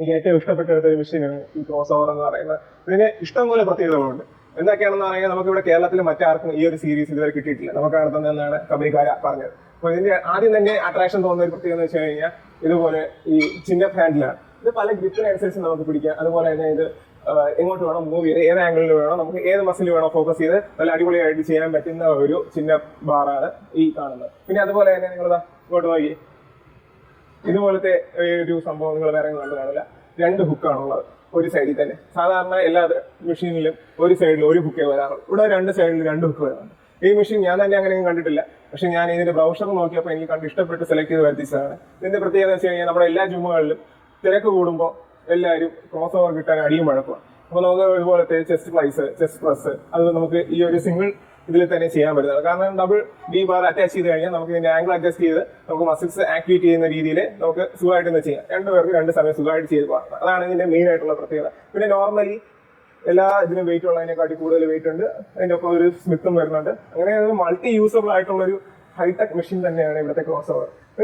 എനിക്ക് ഏറ്റവും ഇഷ്ടപ്പെട്ട ഒരു മെഷീനാണ് ഈ ക്രോസ് ഓവർ എന്ന് പറയുന്നത്. ഇതിന് ഇഷ്ടംപോലെ പ്രത്യേകതകളുണ്ട്. എന്തൊക്കെയാണെന്ന് പറഞ്ഞാൽ നമുക്ക് ഇവിടെ കേരളത്തിൽ മറ്റാർക്കും ഈ ഒരു സീരീസ് ഇതുവരെ കിട്ടിയിട്ടില്ല. നമുക്കാണ് തന്നെയാണ് കമ്പനിക്കാര പറഞ്ഞത്. അപ്പൊ ഇതിന്റെ ആദ്യം തന്നെ അട്രാക്ഷൻ തോന്നുന്ന ഒരു പ്രത്യേകത എന്ന് വെച്ച് കഴിഞ്ഞാൽ ഇതുപോലെ ഈ ചിഹ്നപ്പ് ഹാൻഡിലാണ്. ഇത് പല ഗ്രിപ്പിനനുസരിച്ച് നമുക്ക് പിടിക്കാം. അതുപോലെ തന്നെ ഇത് എങ്ങോട്ട് വേണം മൂവ് ചെയ്ത് ഏത് ആംഗിളിൽ വേണം നമുക്ക് ഏത് മസിൽ വേണം ഫോക്കസ് ചെയ്ത് നല്ല അടിപൊളിയായിട്ട് ചെയ്യാൻ പറ്റുന്ന ഒരു ചിഹ്ന ബാറാണ് ഈ കാണുന്നത്. പിന്നെ അതുപോലെ തന്നെ നിങ്ങൾ ഇങ്ങോട്ട് നോക്കി ഇതുപോലത്തെ ഒരു സംഭവം നിങ്ങൾ വേറെ കണ്ടു കാണില്ല. 2 ഹുക്കാണുള്ളത് ഒരു സൈഡിൽ തന്നെ. സാധാരണ എല്ലാ മെഷീനിലും ഒരു സൈഡിൽ ഒരു ഹുക്കേ വരാറുള്ളൂ. ഇവിടെ 2 സൈഡിൽ 2 ഹുക്ക് വരാറുണ്ട്. ഈ മെഷീൻ ഞാൻ തന്നെ അങ്ങനെയൊന്നും കണ്ടിട്ടില്ല. പക്ഷെ ഞാൻ ഇതിന്റെ ബ്രൗഷർ നോക്കിയപ്പോൾ എനിക്ക് കണ്ട് ഇഷ്ടപ്പെട്ട് സെലക്ട് ചെയ്ത് വരുത്തിച്ചതാണ്. ഇതിന്റെ പ്രത്യേകത എന്ന് വെച്ച് കഴിഞ്ഞാൽ നമ്മുടെ എല്ലാ ജിമ്മുകളിലും തിരക്ക് കൂടുമ്പോൾ എല്ലാവരും ക്രോസ് ഓവർ കിട്ടാൻ അടിയും വഴക്കുമാണ്. അപ്പൊ നമുക്ക് ഇതുപോലത്തെ ചെസ്റ്റ് ഫ്ലൈസ്, ചെസ്റ്റ് പ്രസ് അത് നമുക്ക് ഈ ഒരു സിംഗിൾ ഇതിൽ തന്നെ ചെയ്യാൻ പറ്റുന്നത്. കാരണം ഡബിൾ ഡി ബാർ അറ്റാച്ച് ചെയ്ത് കഴിഞ്ഞാൽ നമുക്ക് ഇതിന്റെ ആംഗിൾ അഡ്ജസ്റ്റ് ചെയ്ത് നമുക്ക് മസിൽസ് ആക്ടിവേറ്റ് ചെയ്യുന്ന രീതിയിൽ നമുക്ക് സുഖമായിട്ട് തന്നെ ചെയ്യാം. 2 പേർക്ക് 2 സമയം സുഖമായിട്ട് ചെയ്ത് പോകാം. അതാണ് ഇതിന്റെ മെയിൻ ആയിട്ടുള്ള പ്രത്യേകത. പിന്നെ നോർമലി എല്ലാ ഇതിനും വെയിറ്റ് ഉള്ളതിനെക്കാട്ടി കൂടുതൽ വെയിറ്റ് ഉണ്ട്. അതിന്റെ ഒപ്പം ഒരു സ്മിത്തും വരുന്നുണ്ട്. അങ്ങനെ ഒരു മൾട്ടി യൂസബിൾ ആയിട്ടുള്ള ഒരു ഹൈടെക് മെഷീൻ തന്നെയാണ് ഇവിടുത്തെ ക്രോസ് ഓവർ.